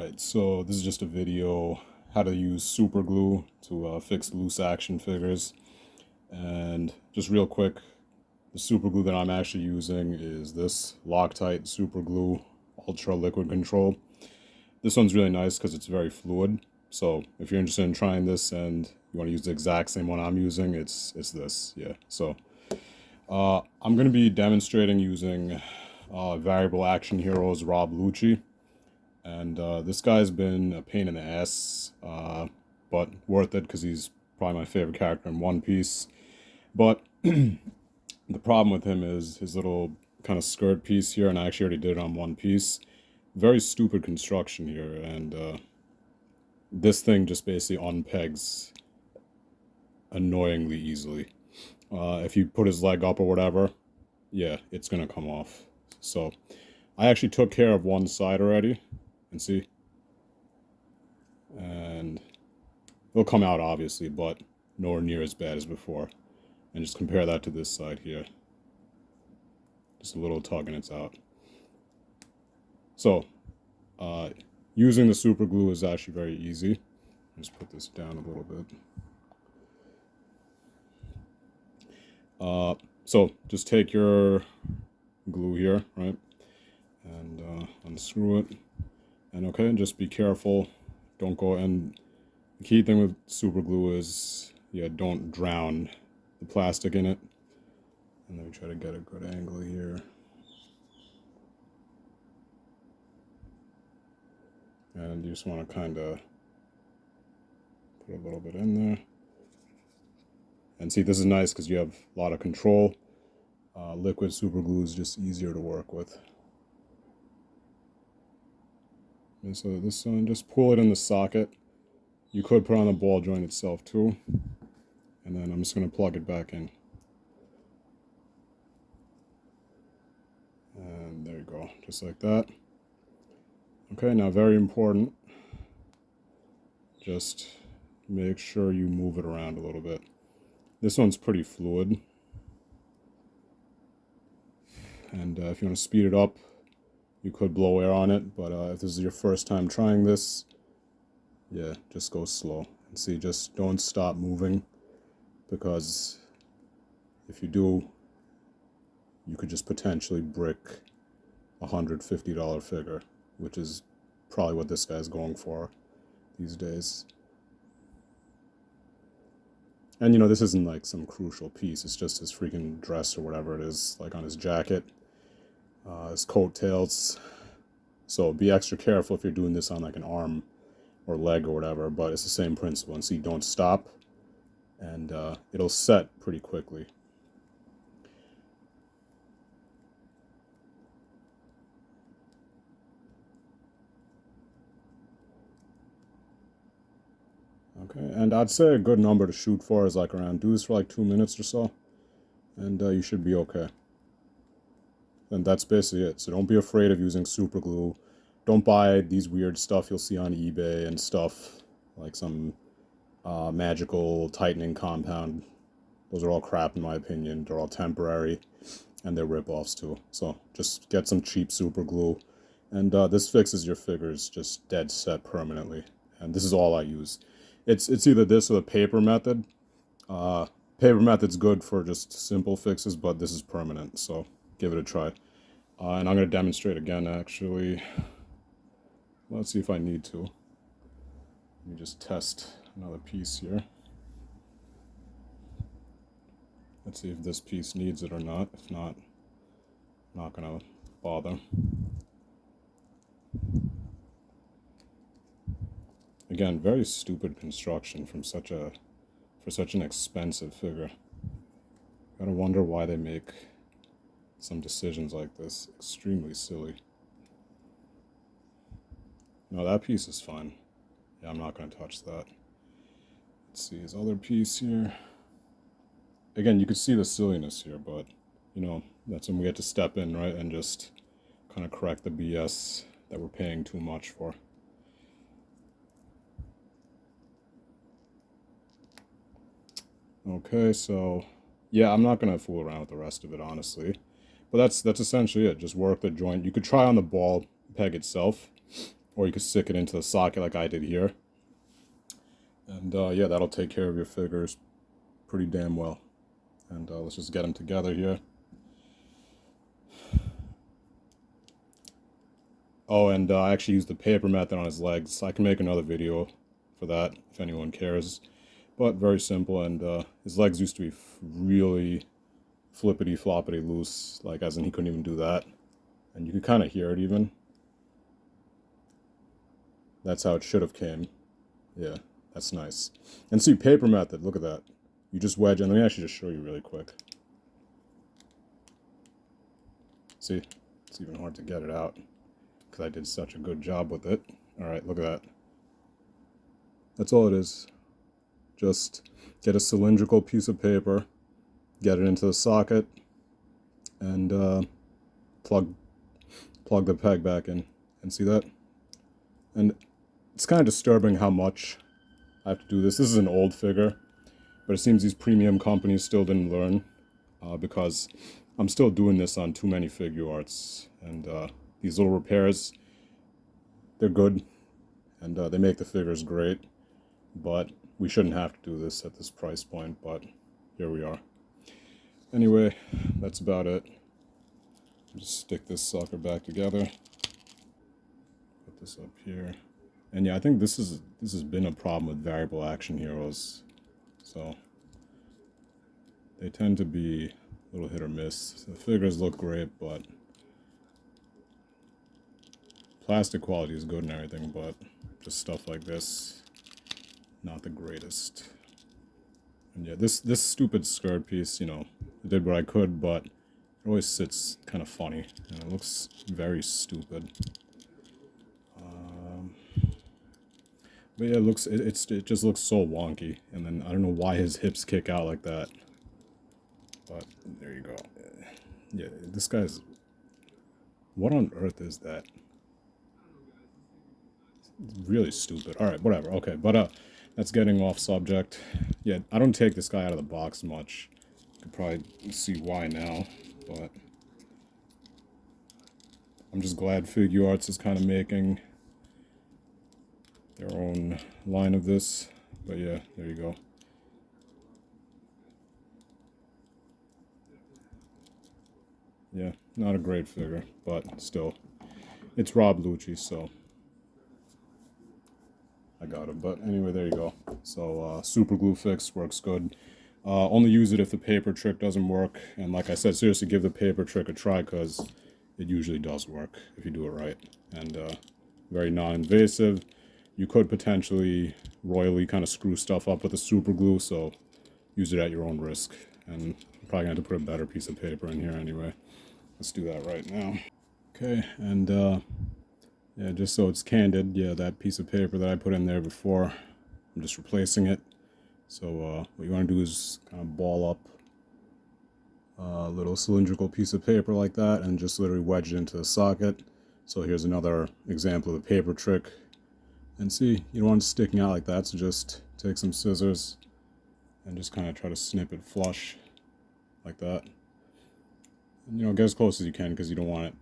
Alright, so this is just a video how to use super glue to fix loose action figures. And just real quick, the super glue that I'm actually using is this Loctite super glue ultra liquid control. This one's really nice because it's very fluid. So if you're interested in trying this and you want to use the exact same one I'm using, it's this. Yeah. So I'm going to be demonstrating using Variable Action Heroes Rob Lucci. And this guy's been a pain in the ass, but worth it because he's probably my favorite character in One Piece. But the problem with him is his little kind of skirt piece here, and I actually already did it on One Piece. Very stupid construction here, and this thing just basically unpegs annoyingly easily. If you put his leg up or whatever, yeah, it's gonna come off. So I actually took care of one side already. And see, and it'll come out obviously, but nowhere near as bad as before. And just compare that to this side here. Just a little tug and it's out. So using the super glue is actually very easy. Just put this down a little bit. So just take your glue here, right, and unscrew it. And okay, just be careful. Don't go, and the key thing with super glue is, yeah, don't drown the plastic in it. And let me try to get a good angle here. And you just want to kind of put a little bit in there. And see, this is nice because you have a lot of control. Liquid super glue is just easier to work with. And so this one, just pull it in the socket. You could put on the ball joint itself too. And then I'm just going to plug it back in. And there you go, just like that. Okay, now very important. Just make sure you move it around a little bit. This one's pretty fluid. And if you want to speed it up, you could blow air on it, but if this is your first time trying this, yeah, just go slow. And see, just don't stop moving, because if you do, you could just potentially brick a $150 figure, which is probably what this guy's going for these days. And you know, this isn't like some crucial piece, it's just his freaking dress or whatever it is, like on his jacket. His coattails. So be extra careful if you're doing this on like an arm or leg or whatever, but it's the same principle. And see, don't stop, and it'll set pretty quickly. Okay, and I'd say a good number to shoot for is like around, do this for like 2 minutes or so, and you should be okay. And that's basically it. So don't be afraid of using super glue. Don't buy these weird stuff you'll see on eBay and stuff, like some magical tightening compound. Those are all crap in my opinion. They're all temporary, and they're rip-offs too. So just get some cheap super glue, and this fixes your figures just dead set permanently. And this is all I use. It's either this or the paper method. Paper method's good for just simple fixes, but this is permanent, so give it a try. And I'm going to demonstrate again, actually. Let's see if I need to. Let me just test another piece here. Let's see if this piece needs it or not. If not, I'm not going to bother. Again, very stupid construction from for such an expensive figure. Gotta wonder why they make some decisions like this. Extremely silly. No, that piece is fine. Yeah, I'm not going to touch that. Let's see his other piece here. Again, you can see the silliness here, but, you know, that's when we have to step in, right, and just kind of correct the BS that we're paying too much for. Okay, so, yeah, I'm not going to fool around with the rest of it, honestly. But that's essentially it. Just work the joint. You could try on the ball peg itself. or you could stick it into the socket like I did here. And yeah, that'll take care of your figures pretty damn well. And let's just get them together here. Oh, and I actually used the paper method on his legs. I can make another video for that if anyone cares. But very simple, and his legs used to be really flippity floppity loose, like as in he couldn't even do that. And you could kind of hear it even. That's how it should have came. Yeah, that's nice. And see, paper method, look at that. You just wedge, and let me actually just show you really quick. See, it's even hard to get it out because I did such a good job with it. All right, look at that. That's all it is. Just get a cylindrical piece of paper, get it into the socket, and plug the peg back in. And see that? And it's kind of disturbing how much I have to do this. This is an old figure, but it seems these premium companies still didn't learn because I'm still doing this on too many figure arts. And these little repairs, they're good, and they make the figures great, but we shouldn't have to do this at this price point, but here we are. Anyway, that's about it. Just stick this sucker back together. Put this up here. And yeah, I think this has been a problem with variable action heroes. So they tend to be a little hit or miss. The figures look great, but plastic quality is good and everything, but just stuff like this, not the greatest. And yeah, this stupid skirt piece, you know, I did what I could, but it always sits kind of funny, and it looks very stupid. But yeah, it just looks so wonky, and then I don't know why his hips kick out like that. But there you go. Yeah, this guy's... What on earth is that? It's really stupid. Alright, whatever. Okay, but that's getting off subject. Yeah, I don't take this guy out of the box much. You could probably see why now, but... I'm just glad Figure Arts is kind of making their own line of this. But yeah, there you go. Yeah, not a great figure, but still. It's Rob Lucci, so I got it. But anyway, there you go. So super glue fix works good. Only use it if the paper trick doesn't work. And like I said, seriously, give the paper trick a try, because it usually does work if you do it right. And very non-invasive. You could potentially royally kind of screw stuff up with the super glue, so use it at your own risk. And I'm probably going to have to put a better piece of paper in here anyway. Let's do that right now. Okay, and yeah, just so it's candid, yeah, that piece of paper that I put in there before, I'm just replacing it. So what you want to do is kind of ball up a little cylindrical piece of paper like that and just literally wedge it into the socket. So here's another example of the paper trick. And see, you don't want it sticking out like that, so just take some scissors and just kind of try to snip it flush like that. And, you know, get as close as you can, because you don't want it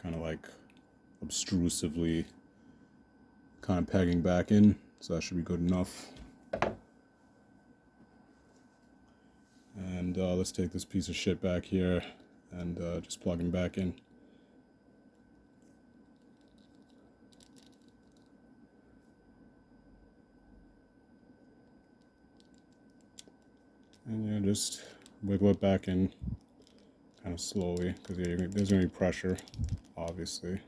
kind of like obtrusively kind of pegging back in. So that should be good enough. And let's take this piece of shit back here and just plug him back in. And yeah, just wiggle it back in kind of slowly, because there's going to be pressure, obviously.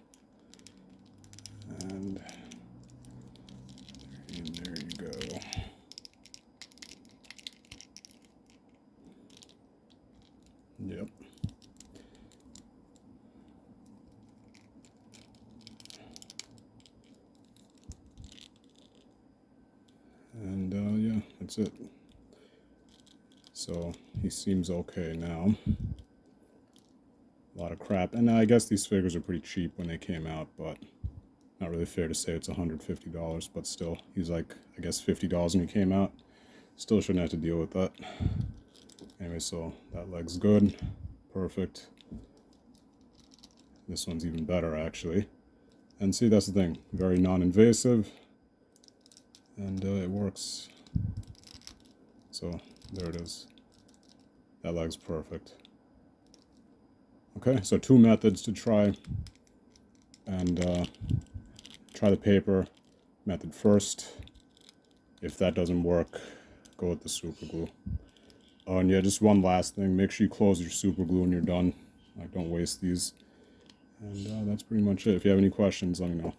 And there you go. Yep. And yeah, that's it. So he seems okay now. A lot of crap. And I guess these figures are pretty cheap when they came out, but not really fair to say it's $150, but still, he's like, I guess $50 when he came out. Still shouldn't have to deal with that. Anyway, so that leg's good. Perfect. This one's even better, actually. And see, that's the thing, very non-invasive, and it works. So there it is. That leg's perfect. Okay, so 2 methods to try, and try the paper method first. If that doesn't work, go with the super glue. Oh, and yeah, just one last thing, make sure you close your super glue when you're done. Like, don't waste these. And that's pretty much it. If you have any questions, let me know.